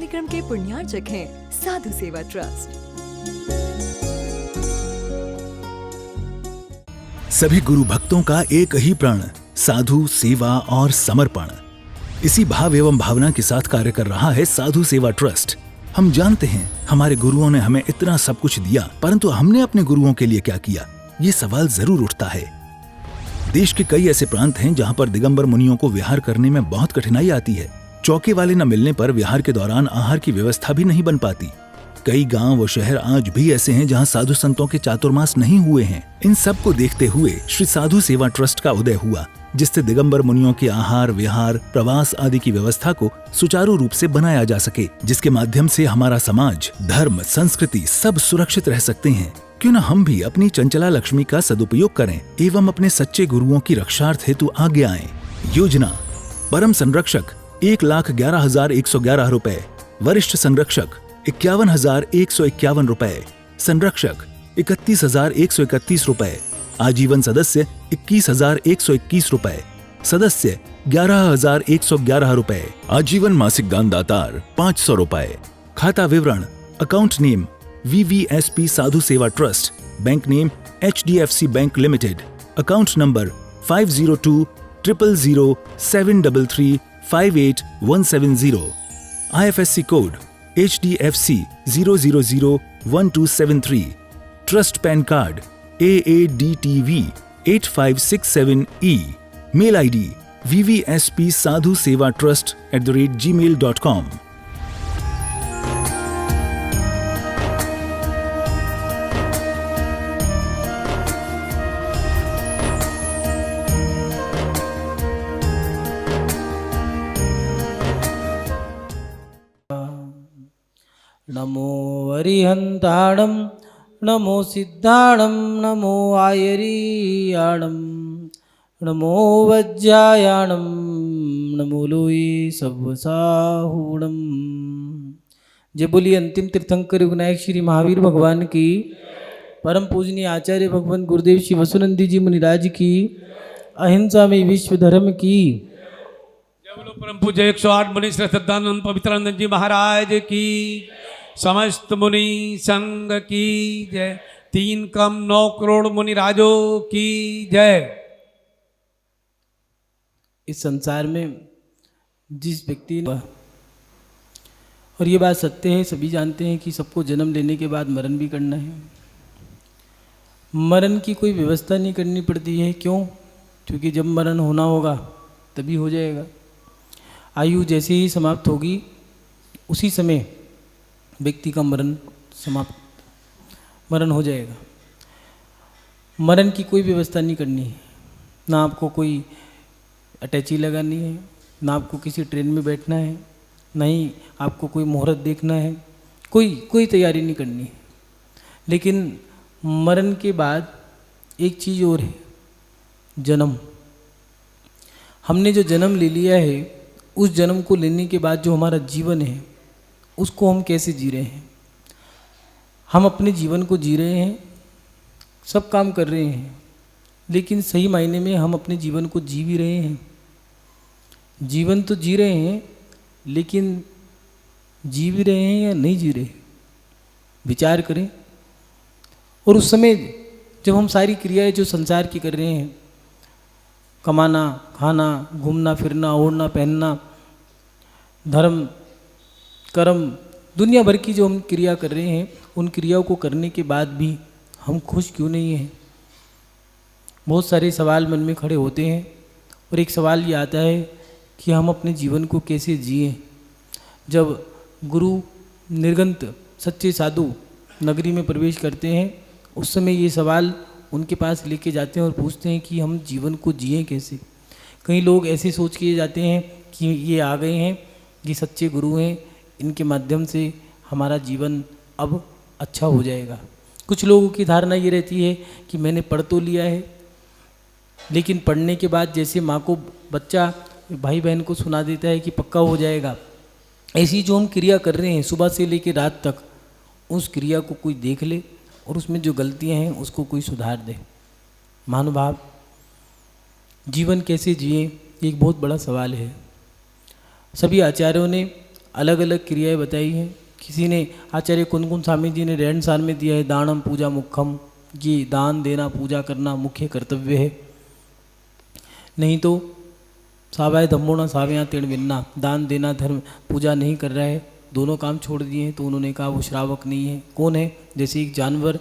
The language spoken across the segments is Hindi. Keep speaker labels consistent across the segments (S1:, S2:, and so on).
S1: कार्यक्रम के पुण्यार्चक हैं साधु सेवा ट्रस्ट।
S2: सभी गुरु भक्तों का एक ही प्रण, साधु सेवा और समर्पण। इसी भाव एवं भावना के साथ कार्य कर रहा है साधु सेवा ट्रस्ट। हम जानते हैं हमारे गुरुओं ने हमें इतना सब कुछ दिया, परंतु हमने अपने गुरुओं के लिए क्या किया, ये सवाल जरूर उठता है। देश के कई ऐसे प्रांत हैं जहां पर दिगंबर मुनियों को विहार करने में बहुत कठिनाई आती है। चौके वाले न मिलने पर विहार के दौरान आहार की व्यवस्था भी नहीं बन पाती। कई गांव व शहर आज भी ऐसे हैं जहां साधु संतों के चातुर्मास नहीं हुए हैं। इन सब को देखते हुए श्री साधु सेवा ट्रस्ट का उदय हुआ, जिससे दिगंबर मुनियों के आहार, विहार, प्रवास आदि की व्यवस्था को सुचारू रूप से बनाया जा सके, जिसके माध्यम से हमारा समाज, धर्म, संस्कृति सब सुरक्षित रह सकते हैं। क्यों न हम भी अपनी चंचला लक्ष्मी का सदुपयोग करें एवं अपने सच्चे गुरुओं की रक्षार्थ हेतु आगे आएं। योजना: परम संरक्षक 1,11,111 रुपए, वरिष्ठ संरक्षक 51,151 रुपए, संरक्षक 31,131 रुपए, आजीवन सदस्य 21,121 रुपए, सदस्य 11,111 रुपए, आजीवन मासिक दान दातार 500 रुपए। खाता विवरण: account name VVSP Sadhu Seva trust, bank name HDFC bank limited, account number 50200073358170, IFSC code HDFC 0001273, trust PAN card AADTV 8567E, mail ID vvspsadhusevatrust@gmail.com।
S3: नमो अरिहंताणं नमो सिद्धाणं नमो आयरीयाणं नमो वज्रायाणं नमो लोये सव्वसाहूणं। जय बोलिए अंतिम तीर्थंकर विनायक श्री महावीर भगवान की, परम पूजनीय आचार्य भगवान गुरुदेव श्री वसुनंदी जी मुनिराज की, अहिंसा में विश्व धर्म की।
S4: जय बोलो परम पूज्य 108 मुनि श्री सद्दानंद पवित्रानंद जी महाराज की, समस्त मुनि संघ की जय, 3,9 करोड़ मुनि राजों की जय।
S3: इस संसार में जिस व्यक्ति ने, और ये बात सत्य है, सभी जानते हैं कि सबको जन्म लेने के बाद मरण भी करना है। मरण की कोई व्यवस्था नहीं करनी पड़ती है। क्यों? क्योंकि जब मरण होना होगा तभी हो जाएगा। आयु जैसे ही समाप्त होगी उसी समय व्यक्ति का मरण हो जाएगा। मरण की कोई व्यवस्था नहीं करनी है, ना आपको कोई अटैची लगानी है, ना आपको किसी ट्रेन में बैठना है, नहीं आपको कोई मुहूर्त देखना है, कोई तैयारी नहीं करनी है। लेकिन मरण के बाद एक चीज़ और है, जन्म। हमने जो जन्म ले लिया है, उस जन्म को लेने के बाद जो हमारा जीवन है उसको हम कैसे जी रहे हैं। हम अपने जीवन को जी रहे हैं, सब काम कर रहे हैं, लेकिन सही मायने में हम अपने जीवन को जी भी रहे हैं। जीवन तो जी रहे हैं, लेकिन जी भी रहे हैं या नहीं जी रहे, विचार करें। और उस समय जब हम सारी क्रियाएं जो संसार की कर रहे हैं, कमाना, खाना, घूमना फिरना, ओढ़ना पहनना, धर्म कर्म, दुनिया भर की जो हम क्रिया कर रहे हैं, उन क्रियाओं को करने के बाद भी हम खुश क्यों नहीं हैं। बहुत सारे सवाल मन में खड़े होते हैं, और एक सवाल ये आता है कि हम अपने जीवन को कैसे जिएं। जब गुरु निर्गंत सच्चे साधु नगरी में प्रवेश करते हैं, उस समय ये सवाल उनके पास लेके जाते हैं और पूछते हैं कि हम जीवन को जिएं कैसे। कई लोग ऐसे सोच के जाते हैं कि ये आ गए हैं, ये सच्चे गुरु हैं, इनके माध्यम से हमारा जीवन अब अच्छा हो जाएगा। कुछ लोगों की धारणा ये रहती है कि मैंने पढ़ तो लिया है, लेकिन पढ़ने के बाद जैसे माँ को बच्चा भाई बहन को सुना देता है कि पक्का हो जाएगा, ऐसी जो हम क्रिया कर रहे हैं सुबह से लेकर रात तक, उस क्रिया को कोई देख ले और उसमें जो गलतियां हैं उसको कोई सुधार दे। महानुभाव, जीवन कैसे जिए एक बहुत बड़ा सवाल है। सभी आचार्यों ने अलग अलग क्रियाएं बताई हैं। किसी ने आचार्य कुनकुन स्वामी जी ने रहन सहन में दिया है दानम पूजा मुख्यम, ये दान देना पूजा करना मुख्य कर्तव्य है। नहीं तो सावाय धम्मोना सावया तीर्ण विन्ना, दान देना धर्म पूजा नहीं कर रहा है, दोनों काम छोड़ दिए हैं, तो उन्होंने कहा वो श्रावक नहीं है। कौन है? जैसे एक जानवर,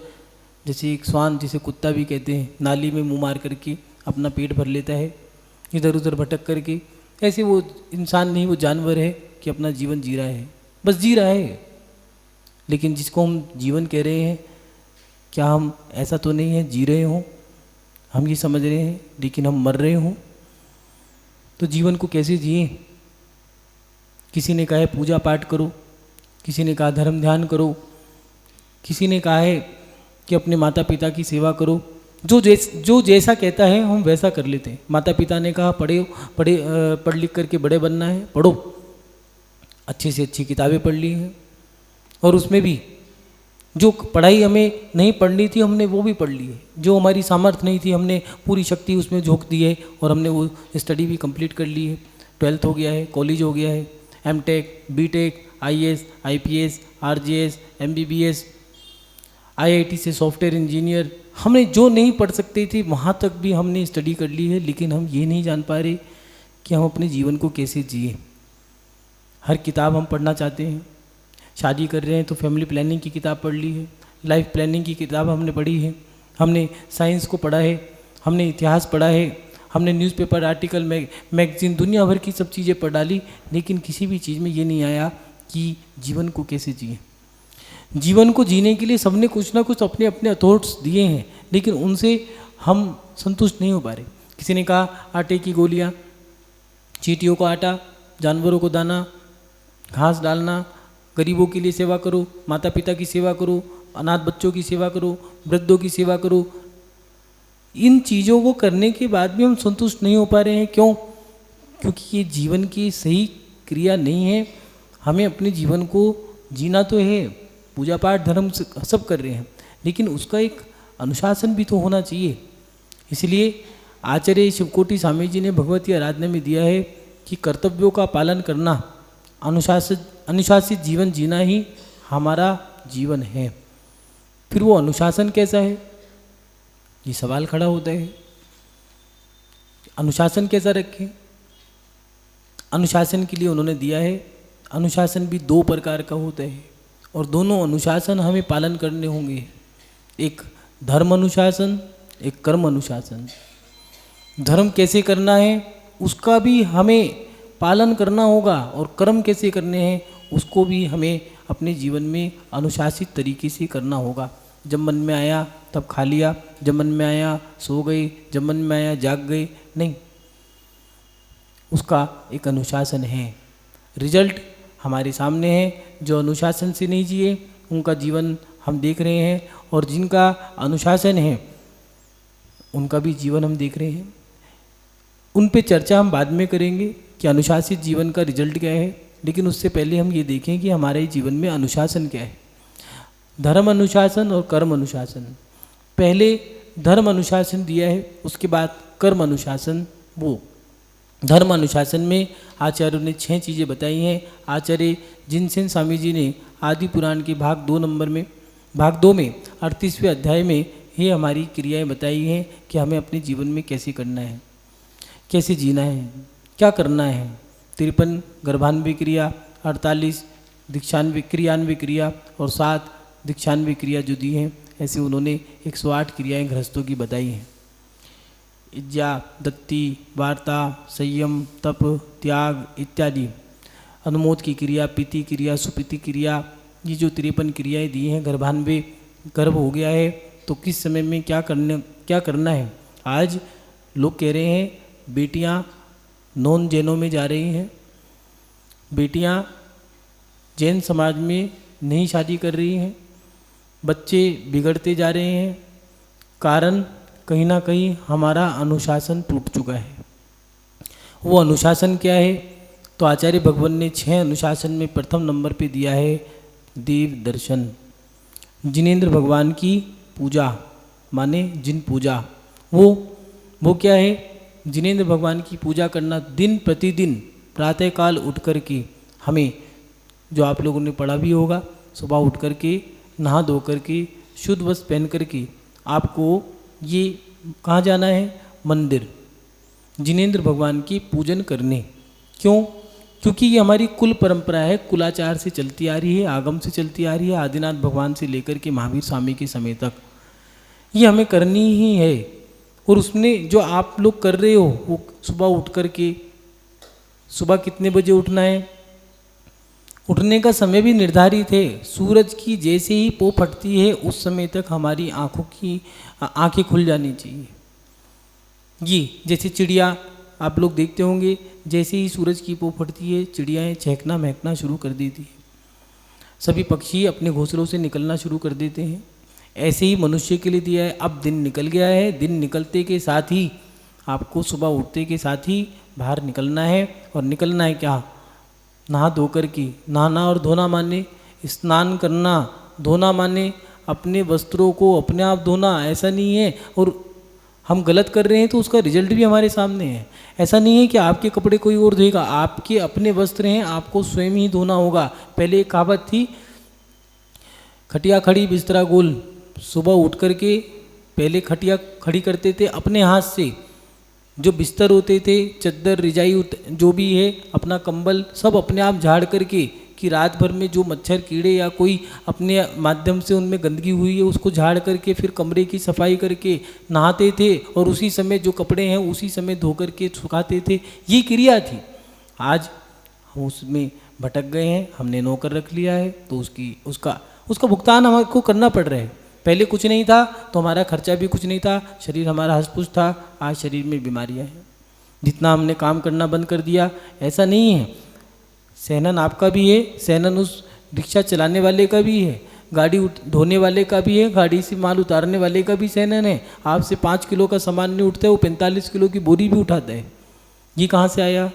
S3: जैसे एक श्वान, जिसे कुत्ता भी कहते हैं, नाली में मुंह मार करके अपना पेट भर लेता है इधर उधर भटक करके, ऐसे वो इंसान नहीं, वो जानवर है कि अपना जीवन जी रहा है, बस जी रहा है। लेकिन जिसको हम जीवन कह रहे हैं, क्या हम ऐसा तो नहीं है जी रहे हों, हम ये समझ रहे हैं लेकिन हम मर रहे हों? तो जीवन को कैसे जिए? किसी ने कहा है पूजा पाठ करो, किसी ने कहा धर्म ध्यान करो, किसी ने कहा है कि अपने माता पिता की सेवा करो। जो जैसा कहता है हम वैसा कर लेते हैं। माता पिता ने कहा पढ़ लिख करके बड़े बनना है, पढ़ो, अच्छी से अच्छी किताबें पढ़ ली हैं, और उसमें भी जो पढ़ाई हमें नहीं पढ़नी थी हमने वो भी पढ़ ली है, जो हमारी सामर्थ्य नहीं थी हमने पूरी शक्ति उसमें झोंक दी है और हमने वो स्टडी भी कंप्लीट कर ली है। 12th हो गया है, कॉलेज हो गया है, M.Tech, B.Tech, IAS, IPS, RJS, MBBS, IIT से सॉफ्टवेयर इंजीनियर, हमने जो नहीं पढ़ सकते थे वहाँ तक भी हमने स्टडी कर ली है। लेकिन हम ये नहीं जान पा रहे कि हम अपने जीवन को कैसे जिए। हर किताब हम पढ़ना चाहते हैं, शादी कर रहे हैं तो फैमिली प्लानिंग की किताब पढ़ ली है, लाइफ प्लानिंग की किताब हमने पढ़ी है, हमने साइंस को पढ़ा है, हमने इतिहास पढ़ा है, हमने न्यूज़पेपर, आर्टिकल, मैगजीन, दुनिया भर की सब चीज़ें पढ़ डाली, लेकिन किसी भी चीज़ में ये नहीं आया कि जीवन को कैसे जिए। जीवन को जीने के लिए सबने कुछ ना कुछ अपने अपने थॉट्स दिए हैं, लेकिन उनसे हम संतुष्ट नहीं हो पा रहे। किसी ने कहा आटे की गोलियाँ, चींटियों को आटा, जानवरों को दाना, घास डालना, गरीबों के लिए सेवा करो, माता पिता की सेवा करो, अनाथ बच्चों की सेवा करो, वृद्धों की सेवा करो। इन चीज़ों को करने के बाद भी हम संतुष्ट नहीं हो पा रहे हैं। क्यों? क्योंकि ये जीवन की सही क्रिया नहीं है। हमें अपने जीवन को जीना तो है, पूजा पाठ धर्म सब कर रहे हैं, लेकिन उसका एक अनुशासन भी तो होना चाहिए। इसलिए आचार्य शिवकोटि स्वामी जी ने भगवती आराधना में दिया है कि कर्तव्यों का पालन करना, अनुशासित जीवन जीना ही हमारा जीवन है। फिर वो अनुशासन कैसा है, ये सवाल खड़ा होता है। अनुशासन कैसा रखें? अनुशासन के लिए उन्होंने दिया है, अनुशासन भी 2 प्रकार का होता है और दोनों अनुशासन हमें पालन करने होंगे। एक धर्म अनुशासन, एक कर्म अनुशासन। धर्म कैसे करना है उसका भी हमें पालन करना होगा, और कर्म कैसे करने हैं उसको भी हमें अपने जीवन में अनुशासित तरीके से करना होगा। जब मन में आया तब खा लिया, जब मन में आया सो गए, जब मन में आया जाग गए, नहीं, उसका एक अनुशासन है। रिजल्ट हमारे सामने है। जो अनुशासन से नहीं जिए उनका जीवन हम देख रहे हैं, और जिनका अनुशासन है उनका भी जीवन हम देख रहे हैं। उन पे चर्चा हम बाद में करेंगे कि अनुशासित जीवन का रिजल्ट क्या है, लेकिन उससे पहले हम ये देखें कि हमारे जीवन में अनुशासन क्या है। धर्म अनुशासन और कर्म अनुशासन। पहले धर्म अनुशासन दिया है, उसके बाद कर्म अनुशासन। वो धर्म अनुशासन में आचार्यों ने 6 चीज़ें बताई हैं। आचार्य जिनसेन स्वामी जी ने आदि पुराण के भाग 2 में 38वें अध्याय में ये हमारी क्रियाएं बताई हैं कि हमें अपने जीवन में कैसे करना है, कैसे जीना है, क्या करना है। 53 गर्भान्वय क्रिया, 48 दीक्षान्वय क्रियान्वय क्रिया और 7 दीक्षान्वय क्रिया जो दी हैं, ऐसे उन्होंने 108 क्रियाएं गृहस्थों की बताई हैं। इज्जा, दत्ती, वार्ता, संयम, तप, त्याग इत्यादि। अनुमोद की क्रिया, पीति क्रिया, सुपीति क्रिया, ये जो 53 क्रियाएं दी हैं। गर्भान्वय, गर्भ हो गया है तो किस समय में क्या करना है। आज लोग कह रहे हैं बेटियां नॉन जैनों में जा रही हैं, बेटियां जैन समाज में नहीं शादी कर रही हैं, बच्चे बिगड़ते जा रहे हैं। कारण कहीं ना कहीं हमारा अनुशासन टूट चुका है। वो अनुशासन क्या है? तो आचार्य भगवान ने 6 अनुशासन में प्रथम नंबर पे दिया है देव दर्शन। जिनेंद्र भगवान की पूजा माने जिन पूजा। वो क्या है? जिनेंद्र भगवान की पूजा करना। दिन प्रतिदिन प्रातःकाल उठ कर के हमें जो आप लोगों ने पढ़ा भी होगा। सुबह उठ कर के नहा धो कर के शुद्ध वस्त्र पहन कर के आपको ये कहाँ जाना है? मंदिर, जिनेंद्र भगवान की पूजन करने। क्यों? क्योंकि ये हमारी कुल परंपरा है, कुलाचार से चलती आ रही है, आगम से चलती आ रही है, आदिनाथ भगवान से लेकर के महावीर स्वामी के समय तक ये हमें करनी ही है। और उसमें जो आप लोग कर रहे हो वो सुबह उठ कर के, सुबह कितने बजे उठना है? उठने का समय भी निर्धारित है। सूरज की जैसे ही पो फटती है उस समय तक हमारी आंखें खुल जानी चाहिए। ये जैसे चिड़िया आप लोग देखते होंगे, जैसे ही सूरज की पो फटती है चिड़ियाएँ चहकना महकना शुरू कर देती है, सभी पक्षी अपने घोंसलों से निकलना शुरू कर देते हैं। ऐसे ही मनुष्य के लिए दिया है। अब दिन निकल गया है, दिन निकलते के साथ ही आपको सुबह उठते के साथ ही बाहर निकलना है। और निकलना है क्या? नहा धो कर के। नहाना और धोना माने स्नान करना, धोना माने अपने वस्त्रों को अपने आप धोना। ऐसा नहीं है और हम गलत कर रहे हैं तो उसका रिजल्ट भी हमारे सामने है। ऐसा नहीं है कि आपके कपड़े कोई और धोएगा, आपके अपने वस्त्र हैं, आपको स्वयं ही धोना होगा। पहले एक कहावत थी, खटिया खड़ी बिस्तरा गोल। सुबह उठ कर के पहले खटिया खड़ी करते थे अपने हाथ से, जो बिस्तर होते थे, चद्दर रिजाई जो भी है, अपना कंबल सब अपने आप झाड़ करके, कि रात भर में जो मच्छर कीड़े या कोई अपने माध्यम से उनमें गंदगी हुई है उसको झाड़ करके फिर कमरे की सफाई करके नहाते थे और उसी समय जो कपड़े हैं उसी समय धो करके सुखाते थे। ये क्रिया थी। आज हम उसमें भटक गए हैं, हमने नौकर रख लिया है तो उसका भुगतान हमको करना पड़ रहा है। पहले कुछ नहीं था तो हमारा खर्चा भी कुछ नहीं था, शरीर हमारा हंस-पुस था। आज शरीर में बीमारियां हैं, जितना हमने काम करना बंद कर दिया। ऐसा नहीं है, सहनन आपका भी है, सहनन उस रिक्शा चलाने वाले का भी है, गाड़ी ढोने वाले का भी है, गाड़ी से माल उतारने वाले का भी सहनन है। आपसे 5 किलो का सामान नहीं उठता है, वो 45 किलो की बोरी भी उठाता है। ये कहाँ से आया?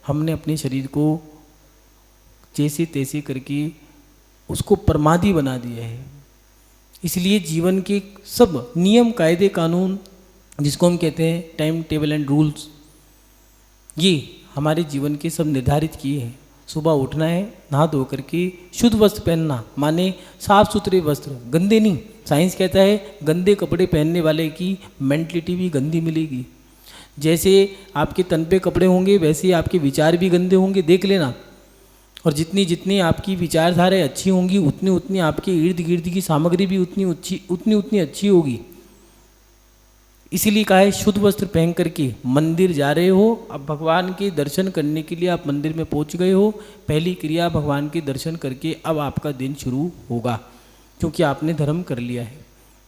S3: हमने अपने शरीर को जैसे तैसे करके उसको प्रमादी बना दिया है। इसलिए जीवन के सब नियम कायदे कानून, जिसको हम कहते हैं टाइम टेबल एंड रूल्स, ये हमारे जीवन के सब निर्धारित किए हैं। सुबह उठना है, नहा धो करके शुद्ध वस्त्र पहनना, माने साफ सुथरे वस्त्र, गंदे नहीं। साइंस कहता है गंदे कपड़े पहनने वाले की मेंटलिटी भी गंदी मिलेगी। जैसे आपके तन पे कपड़े होंगे वैसे ही आपके विचार भी गंदे होंगे, देख लेना। और जितनी जितनी आपकी विचारधाराएं अच्छी होंगी उतनी उतनी आपके इर्द गिर्द की सामग्री भी उतनी अच्छी होगी। इसीलिए कहा है शुद्ध वस्त्र पहन करके मंदिर जा रहे हो। अब भगवान के दर्शन करने के लिए आप मंदिर में पहुंच गए हो, पहली क्रिया भगवान के दर्शन करके अब आपका दिन शुरू होगा, क्योंकि आपने धर्म कर लिया है।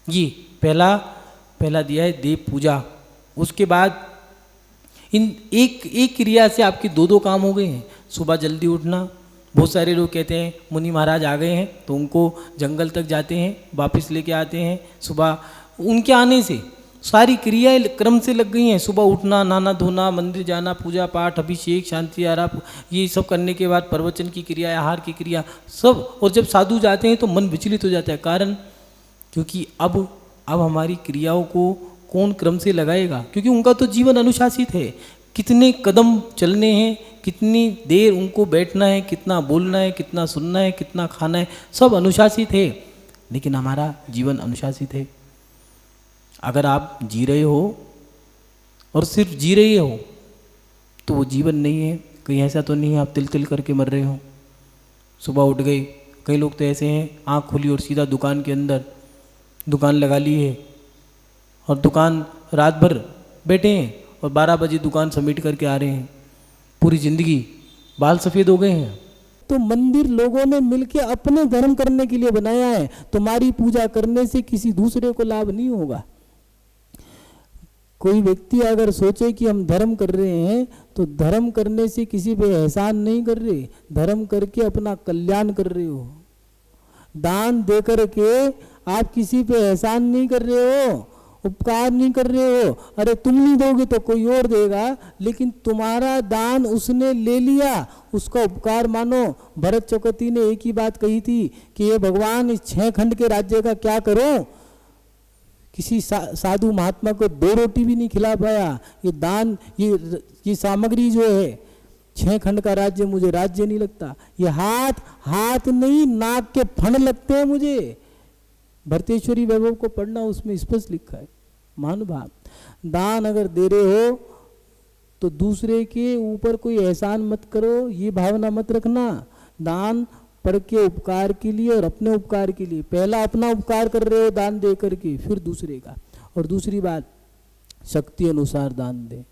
S3: ये पहला दिया है देव पूजा। उसके बाद इन एक क्रिया से आपके दो काम हो गए हैं। सुबह जल्दी उठना, बहुत सारे लोग कहते हैं मुनि महाराज आ गए हैं तो उनको जंगल तक जाते हैं, वापस लेके आते हैं। सुबह उनके आने से सारी क्रियाएं क्रम से लग गई हैं। सुबह उठना, नहाना धोना, मंदिर जाना, पूजा पाठ, अभिषेक, शांति आराप, ये सब करने के बाद प्रवचन की क्रिया, आहार की क्रिया सब। और जब साधु जाते हैं तो मन विचलित हो जाता है। कारण क्योंकि अब हमारी क्रियाओं को कौन क्रम से लगाएगा, क्योंकि उनका तो जीवन अनुशासित है। कितने कदम चलने हैं, कितनी देर उनको बैठना है, कितना बोलना है, कितना सुनना है, कितना खाना है, सब अनुशासित है। लेकिन हमारा जीवन अनुशासित है। अगर आप जी रहे हो और सिर्फ जी रहे हो तो वो जीवन नहीं है। कहीं ऐसा तो नहीं है आप तिल तिल करके मर रहे हो। सुबह उठ गए, कई लोग तो ऐसे हैं आँख खुली और सीधा दुकान के अंदर दुकान लगा ली है और दुकान रात भर बैठे हैं और 12 बजे दुकान समेट करके आ रहे हैं। पूरी ज़िंदगी बाल सफ़ेद हो गए हैं।
S5: तो मंदिर लोगों ने मिलके अपने धर्म करने के लिए बनाया है। तुम्हारी पूजा करने से किसी दूसरे को लाभ नहीं होगा। कोई व्यक्ति अगर सोचे कि हम धर्म कर रहे हैं तो धर्म करने से किसी पे एहसान नहीं कर रहे, धर्म करके अपना कल्याण कर रहे हो। दान दे करके आप किसी पे एहसान नहीं कर रहे हो, उपकार नहीं कर रहे हो। अरे तुम नहीं दोगे तो कोई और देगा, लेकिन तुम्हारा दान उसने ले लिया, उसका उपकार मानो। भरत चौकती ने एक ही बात कही थी कि ये भगवान इस 6 खंड के राज्य का क्या करो। किसी साधु महात्मा को 2 रोटी भी नहीं खिला पाया। ये दान, ये सामग्री जो है 6 खंड का राज्य मुझे राज्य नहीं लगता। ये हाथ हाथ नहीं, नाक के फण लगते हैं मुझे। भरतेश्वरी वैभव को पढ़ना, उसमें स्पष्ट लिखा है। महानुभाव, दान अगर दे रहे हो तो दूसरे के ऊपर कोई एहसान मत करो, ये भावना मत रखना। दान पढ़ के उपकार के लिए और अपने उपकार के लिए। पहला अपना उपकार कर रहे हो दान दे करके, फिर दूसरे का। और दूसरी बात, शक्ति अनुसार दान दे।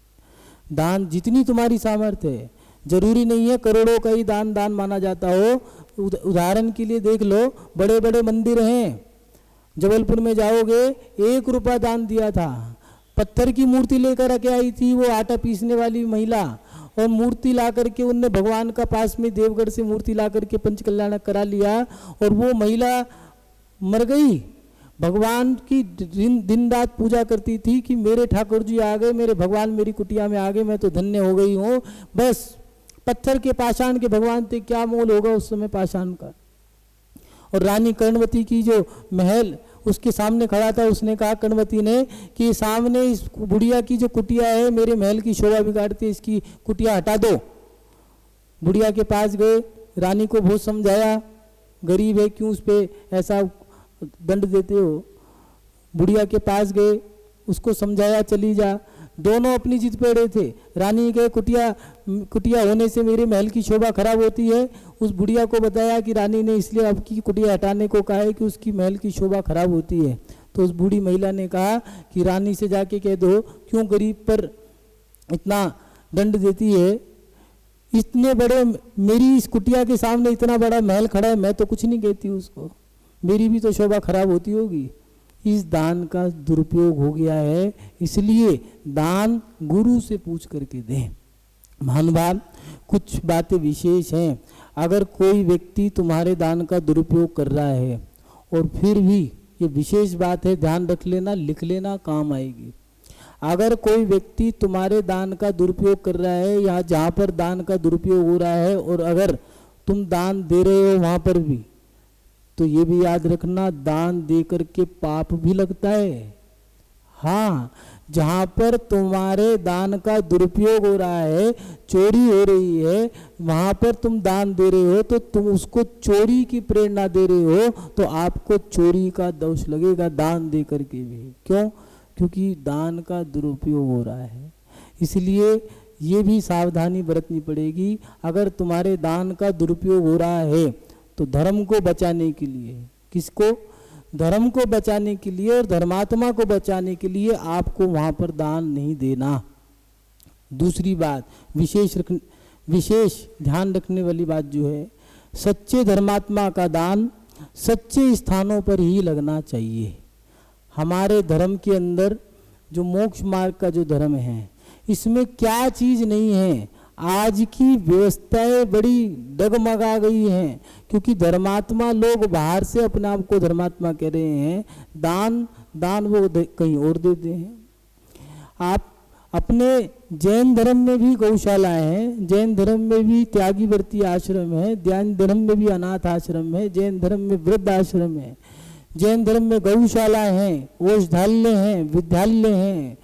S5: दान जितनी तुम्हारी सामर्थ्य है, जरूरी नहीं है करोड़ों का ही दान दान माना जाता हो। उदाहरण के लिए देख लो, बड़े बड़े मंदिर हैं, जबलपुर में जाओगे 1 रुपया दान दिया था। पत्थर की मूर्ति लेकर के आई थी वो आटा पीसने वाली महिला, और मूर्ति ला करके उनने भगवान का पास में देवगढ़ से मूर्ति ला करके पंचकल्याण करा लिया, और वो महिला मर गई। भगवान की दिन रात पूजा करती थी कि मेरे ठाकुर जी आ गए, मेरे भगवान मेरी कुटिया में आ गए, मैं तो धन्य हो गई हूँ। बस पत्थर के पाषाण के भगवान थे, क्या मोल होगा उस समय पाषाण का। और रानी कर्णवती की जो महल उसके सामने खड़ा था, उसने कहा कर्णवती ने कि सामने इस बुढ़िया की जो कुटिया है मेरे महल की शोभा बिगाड़ती है, इसकी कुटिया हटा दो। बुढ़िया के पास गए, रानी को बहुत समझाया, गरीब है क्यों उस पर ऐसा दंड देते हो। बुढ़िया के पास गए, उसको समझाया चली जा। दोनों अपनी जिद पे अड़े थे। रानी के कुटिया होने से मेरे महल की शोभा खराब होती है। उस बुढ़िया को बताया कि रानी ने इसलिए आपकी कुटिया हटाने को कहा है कि उसकी महल की शोभा खराब होती है। तो उस बूढ़ी महिला ने कहा कि रानी से जाके कह दो क्यों गरीब पर इतना दंड देती है। इतने बड़े, मेरी इस कुटिया के सामने इतना बड़ा महल खड़ा है, मैं तो कुछ नहीं कहती उसको, मेरी भी तो शोभा खराब होती होगी। इस दान का दुरुपयोग हो गया है, इसलिए दान गुरु से पूछ करके दें। महानुभाव, कुछ बातें विशेष हैं। अगर कोई व्यक्ति तुम्हारे दान का दुरुपयोग कर रहा है और फिर भी, ये विशेष बात है, ध्यान रख लेना, लिख लेना, काम आएगी। अगर कोई व्यक्ति तुम्हारे दान का दुरुपयोग कर रहा है या जहाँ पर दान का दुरुपयोग हो रहा है, और अगर तुम दान दे रहे हो वहाँ पर भी, तो ये भी याद रखना, दान दे करके पाप भी लगता है। हाँ, जहाँ पर तुम्हारे दान का दुरुपयोग हो रहा है, चोरी हो रही है, वहाँ पर तुम दान दे रहे हो तो तुम उसको चोरी की प्रेरणा दे रहे हो, तो आपको चोरी का दोष लगेगा दान दे करके भी। क्यों? क्योंकि दान का दुरुपयोग हो रहा है। इसलिए ये भी सावधानी बरतनी पड़ेगी। अगर तुम्हारे दान का दुरुपयोग हो रहा है तो धर्म को बचाने के लिए, किसको? धर्म को बचाने के लिए और धर्मात्मा को बचाने के लिए आपको वहाँ पर दान नहीं देना। दूसरी बात, विशेष ध्यान रखने वाली बात जो है, सच्चे धर्मात्मा का दान सच्चे स्थानों पर ही लगना चाहिए। हमारे धर्म के अंदर जो मोक्ष मार्ग का जो धर्म है, इसमें क्या चीज़ नहीं है। आज की व्यवस्थाएं बड़ी डगमगा गई हैं, क्योंकि धर्मात्मा लोग बाहर से अपने आप को धर्मात्मा कह रहे हैं, दान वो कहीं और देते हैं। आप अपने जैन धर्म में भी गौशालाएं हैं, जैन धर्म में भी त्यागी व्रती आश्रम है, जैन धर्म में भी अनाथ आश्रम है, जैन धर्म में वृद्ध आश्रम है, जैन धर्म में गौशालाएं हैं, औषधालय हैं, विद्यालय हैं,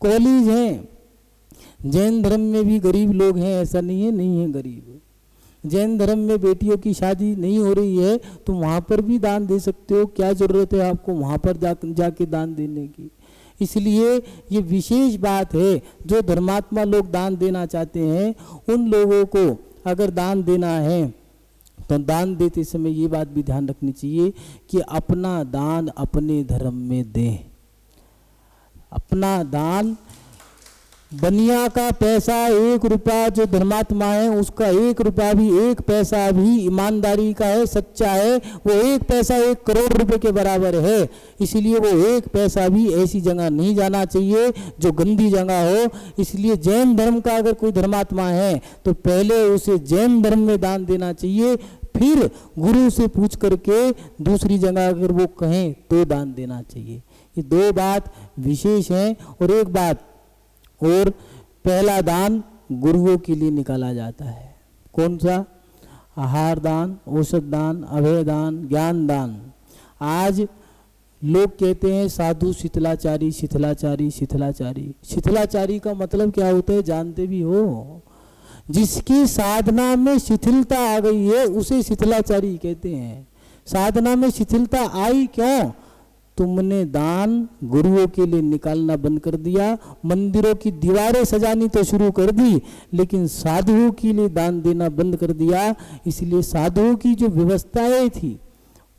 S5: कॉलेज हैं। जैन धर्म में भी गरीब लोग हैं, ऐसा नहीं है गरीब। जैन धर्म में बेटियों की शादी नहीं हो रही है तो वहाँ पर भी दान दे सकते हो। क्या ज़रूरत है आपको वहाँ पर जाके दान देने की? इसलिए ये विशेष बात है, जो धर्मात्मा लोग दान देना चाहते हैं उन लोगों को अगर दान देना है तो दान देते समय ये बात भी ध्यान रखनी चाहिए कि अपना दान अपने धर्म में दें। अपना दान, बनिया का पैसा 1 रुपया जो धर्मात्मा है उसका 1 रुपया भी, 1 पैसा भी ईमानदारी का है, सच्चा है, वो 1 पैसा 1 करोड़ रुपए के बराबर है। इसलिए वो 1 पैसा भी ऐसी जगह नहीं जाना चाहिए जो गंदी जगह हो। इसलिए जैन धर्म का अगर कोई धर्मात्मा है तो पहले उसे जैन धर्म में दान देना चाहिए, फिर गुरु से पूछ करके दूसरी जगह अगर वो कहें तो दान देना चाहिए। ये 2 बात विशेष हैं। और एक बात और, पहला दान गुरुओं के लिए निकाला जाता है। कौन सा? आहार दान, औषध दान, अभय दान, ज्ञान दान। आज लोग कहते हैं साधु शिथिलाचारी, शिथिलाचारी, शिथिलाचारी। शिथिलाचारी का मतलब क्या होता है जानते भी हो? जिसकी साधना में शिथिलता आ गई है उसे शिथिलाचारी कहते हैं। साधना में शिथिलता आई क्यों? तुमने दान गुरुओं के लिए निकालना बंद कर दिया, मंदिरों की दीवारें सजानी तो शुरू कर दी, लेकिन साधुओं के लिए दान देना बंद कर दिया। इसलिए साधुओं की जो व्यवस्थाएं थी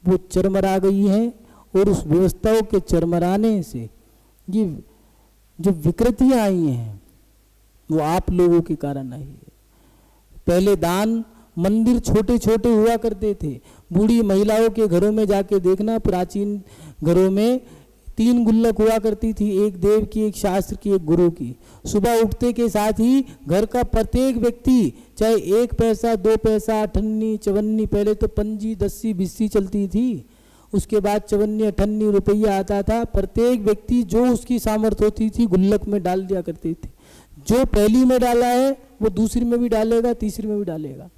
S5: वो चरमरा गई हैं, और उस व्यवस्थाओं के चरमराने से ये जो विकृतियां आई हैं वो आप लोगों के कारण आई है। पहले दान मंदिर छोटे छोटे हुआ करते थे। बूढ़ी महिलाओं के घरों में जाके देखना, प्राचीन घरों में 3 गुल्लक हुआ करती थी, एक देव की, एक शास्त्र की, एक गुरु की। सुबह उठते के साथ ही घर का प्रत्येक व्यक्ति, चाहे 1 पैसा 2 पैसा, अठन्नी चवन्नी, पहले तो पंजी 10 20 चलती थी, उसके बाद चवन्नी 58 रुपया आता था, प्रत्येक व्यक्ति जो उसकी सामर्थ्य होती थी गुल्लक में डाल दिया करते थे। जो पहली में डाला है वो दूसरी में भी डालेगा, तीसरी में भी डालेगा।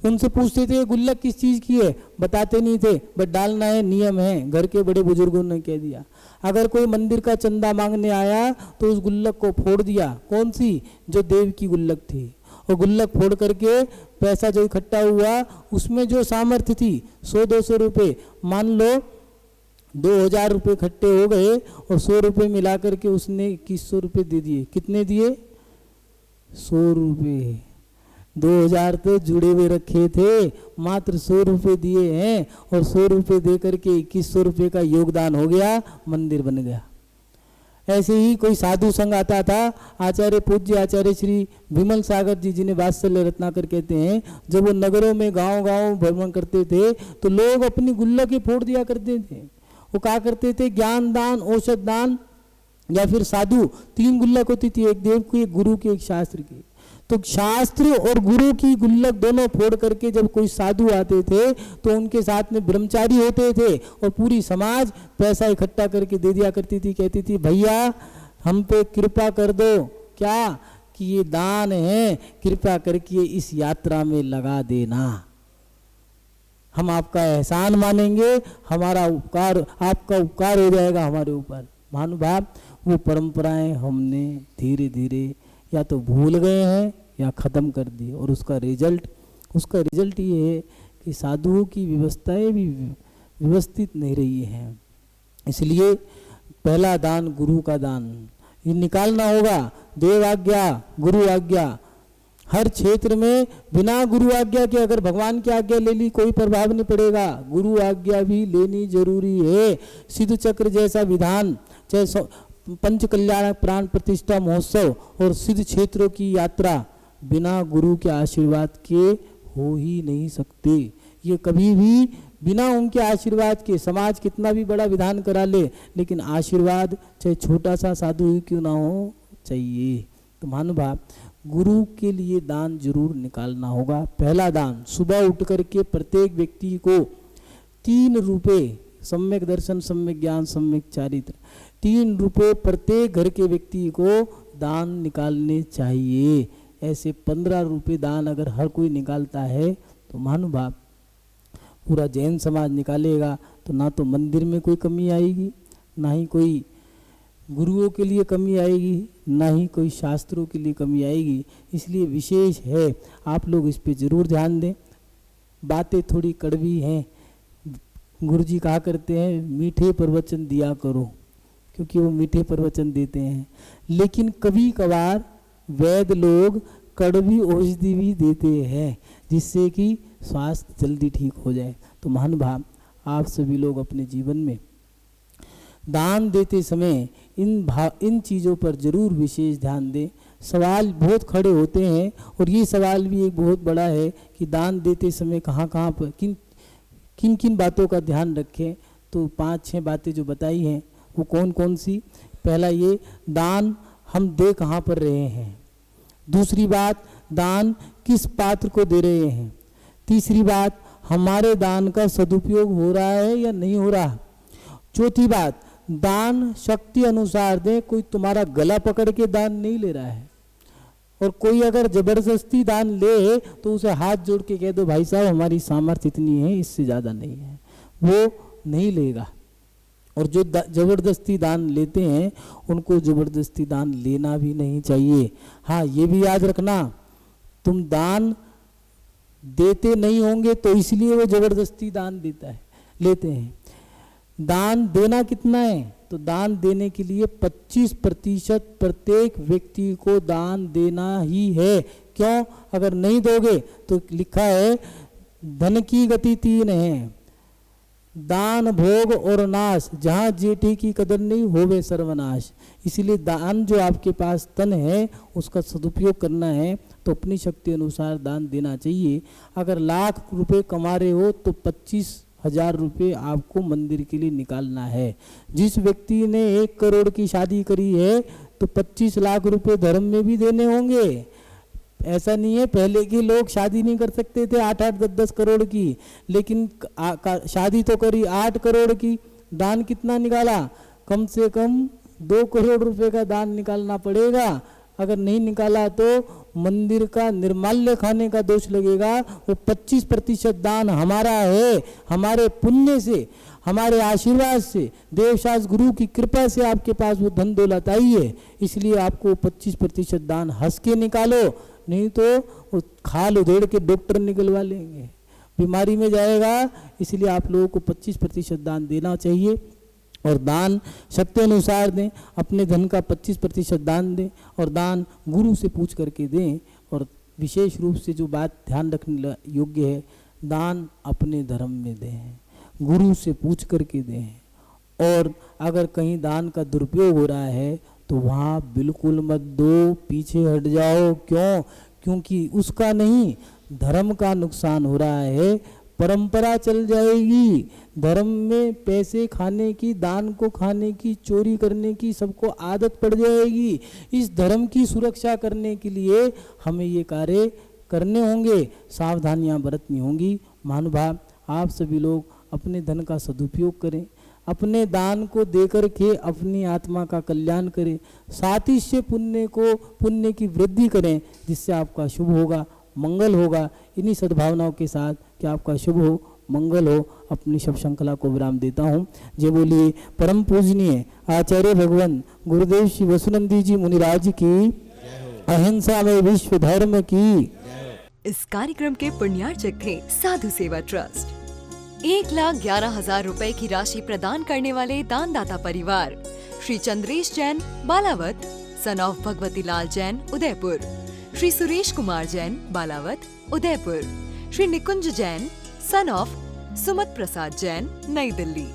S5: उनसे पूछते थे गुल्लक किस चीज़ की है, बताते नहीं थे, बट डालना है, नियम है, घर के बड़े बुजुर्गों ने कह दिया। अगर कोई मंदिर का चंदा मांगने आया तो उस गुल्लक को फोड़ दिया। कौन सी? जो देव की गुल्लक थी। और गुल्लक फोड़ करके पैसा जो इकट्ठा हुआ उसमें जो सामर्थ्य थी 100-200 रुपये, मान लो 2000 रुपये इकट्ठे हो गए और 100 रुपये मिला करके उसने 2100 रुपये दे दिए। कितने दिए? 100 रुपये। 2000 तो जुड़े हुए रखे थे, मात्र 100 रुपये दिए हैं, और 100 रुपये दे करके 2100 रुपये का योगदान हो गया, मंदिर बन गया। ऐसे ही कोई साधु संघ आता था, आचार्य पूज्य आचार्य श्री विमल सागर जी, जिन्हें वात्सल्य रत्नाकर कहते हैं, जब वो नगरों में गांव गांव भ्रमण करते थे तो लोग अपनी गुल्लकें फोड़ दिया करते थे। वो क्या करते थे? ज्ञान दान, औषध दान, या फिर साधु 3 गुल्लक होती थी, एक देव की, एक गुरु की, एक शास्त्र की। तो शास्त्र और गुरु की गुल्लक दोनों फोड़ करके जब कोई साधु आते थे तो उनके साथ में ब्रह्मचारी होते थे, और पूरी समाज पैसा इकट्ठा करके दे दिया करती थी। कहती थी भैया हम पे कृपा कर दो, क्या कि ये दान है, कृपा करके इस यात्रा में लगा देना, हम आपका एहसान मानेंगे, हमारा उपकार, आपका उपकार हो जाएगा हमारे ऊपर। महानुभाव, वो परंपराएं हमने धीरे धीरे या तो भूल गए हैं या ख़त्म कर दी, और उसका रिजल्ट ये है कि साधुओं की व्यवस्थाएं भी व्यवस्थित नहीं रही हैं। इसलिए पहला दान गुरु का दान ये निकालना होगा। देव आज्ञा, गुरु आज्ञा, हर क्षेत्र में बिना गुरु आज्ञा के अगर भगवान की आज्ञा ले ली कोई प्रभाव नहीं पड़ेगा, गुरु आज्ञा भी लेनी जरूरी है। सिद्ध चक्र जैसा विधान, चाहे पंच कल्याण प्राण प्रतिष्ठा महोत्सव और सिद्ध क्षेत्रों की यात्रा बिना गुरु के आशीर्वाद के हो ही नहीं सकते। ये कभी भी बिना उनके आशीर्वाद के समाज कितना भी बड़ा विधान करा ले, लेकिन आशीर्वाद चाहे छोटा सा साधु ही क्यों ना हो चाहिए। तो महानुभाव, गुरु के लिए दान जरूर निकालना होगा। पहला दान, सुबह उठ करके प्रत्येक व्यक्ति को 3 रुपये, सम्यक दर्शन, सम्यक ज्ञान, सम्यक चारित्र, 3 रुपये प्रत्येक घर के व्यक्ति को दान निकालने चाहिए। ऐसे 15 रुपये दान अगर हर कोई निकालता है तो महानुभाव पूरा जैन समाज निकालेगा, तो ना तो मंदिर में कोई कमी आएगी, ना ही कोई गुरुओं के लिए कमी आएगी, ना ही कोई शास्त्रों के लिए कमी आएगी। इसलिए विशेष है, आप लोग इस पे ज़रूर ध्यान दें। बातें थोड़ी कड़वी हैं, गुरुजी कहा करते हैं मीठे प्रवचन दिया करो, क्योंकि वो मीठे प्रवचन देते हैं। लेकिन कभी कभार वैद्य लोग कड़वी औषधि भी देते हैं, जिससे कि स्वास्थ्य जल्दी ठीक हो जाए। तो महानुभाव, आप सभी लोग अपने जीवन में दान देते समय इन चीज़ों पर जरूर विशेष ध्यान दें। सवाल बहुत खड़े होते हैं, और ये सवाल भी एक बहुत बड़ा है कि दान देते समय कहाँ पर किन किन बातों का ध्यान रखें। तो 5-6 बातें जो बताई हैं वो कौन कौन सी? पहला ये, दान हम दे कहाँ पर रहे हैं। दूसरी बात, दान किस पात्र को दे रहे हैं। तीसरी बात, हमारे दान का सदुपयोग हो रहा है या नहीं हो रहा। चौथी बात, दान शक्ति अनुसार दें, कोई तुम्हारा गला पकड़ के दान नहीं ले रहा है। और कोई अगर जबरदस्ती दान ले तो उसे हाथ जोड़ के कह दो भाई साहब हमारी सामर्थ्य इतनी है, इससे ज़्यादा नहीं है, वो नहीं लेगा। और जो जबरदस्ती दान लेते हैं उनको जबरदस्ती दान लेना भी नहीं चाहिए। हाँ, ये भी याद रखना, तुम दान देते नहीं होंगे तो इसलिए वो जबरदस्ती दान लेते हैं। दान देना कितना है? तो दान देने के लिए 25% प्रत्येक व्यक्ति को दान देना ही है। क्यों? अगर नहीं दोगे तो लिखा है धन की गति 3 है, दान भोग और नाश, जहाँ जेठी की कदर नहीं होवे सर्वनाश। इसलिए दान जो आपके पास तन है उसका सदुपयोग करना है तो अपनी शक्ति अनुसार दान देना चाहिए। अगर लाख रुपए कमा रहे हो तो 25,000 रुपये आपको मंदिर के लिए निकालना है। जिस व्यक्ति ने 1 करोड़ की शादी करी है तो 25 लाख रुपए धर्म में भी देने होंगे। ऐसा नहीं है पहले के लोग शादी नहीं कर सकते थे 8-8, 10-10 करोड़ की, लेकिन शादी तो करी 8 करोड़ की, दान कितना निकाला? कम से कम 2 करोड़ रुपए का दान निकालना पड़ेगा। अगर नहीं निकाला तो मंदिर का निर्माल्य खाने का दोष लगेगा। वो 25% दान हमारा है, हमारे पुण्य से, हमारे आशीर्वाद से, देवशास गुरु की कृपा से आपके पास वो धन दौलत आई है। इसलिए आपको 25% दान हंस के निकालो, नहीं तो वो खाल उधेड़ के डॉक्टर निकलवा लेंगे, बीमारी में जाएगा। इसलिए आप लोगों को 25% दान देना चाहिए और दान शक्ति अनुसार दें। अपने धन का 25% दान दें और दान गुरु से पूछ करके दें। और विशेष रूप से जो बात ध्यान रखने योग्य है, दान अपने धर्म में दें, गुरु से पूछ करके दें। और अगर कहीं दान का दुरुपयोग हो रहा है तो वहाँ बिल्कुल मत दो, पीछे हट जाओ। क्यों? क्योंकि उसका नहीं, धर्म का नुकसान हो रहा है, परंपरा चल जाएगी। धर्म में पैसे खाने की, दान को खाने की, चोरी करने की सबको आदत पड़ जाएगी। इस धर्म की सुरक्षा करने के लिए हमें ये कार्य करने होंगे, सावधानियां बरतनी होंगी। महानुभाव, आप सभी लोग अपने धन का सदुपयोग करें, अपने दान को देकर के अपनी आत्मा का कल्याण करें, साथ ही से पुण्य की वृद्धि करें, जिससे आपका शुभ होगा, मंगल होगा। इन्हीं सद्भावनाओं के साथ कि आपका शुभ हो, मंगल हो, अपनी शब श्रृंखला को विराम देता हूँ। जय बोलिए परम पूजनीय आचार्य भगवान गुरुदेव श्री वसुनंदी जी मुनिराज की, अहिंसा में विश्व धर्म की।
S1: इस कार्यक्रम के पुण्यार्चक थे साधु सेवा ट्रस्ट। 1,11,000 रुपए की राशि प्रदान करने वाले दानदाता परिवार Shri Chandresh Jain Balawat, son of Bhagwati Lal Jain Udaipur, Shri Suresh Kumar Jain Balawat Udaipur, Shri Nikunj Jain son of Sumat Prasad Jain New Delhi.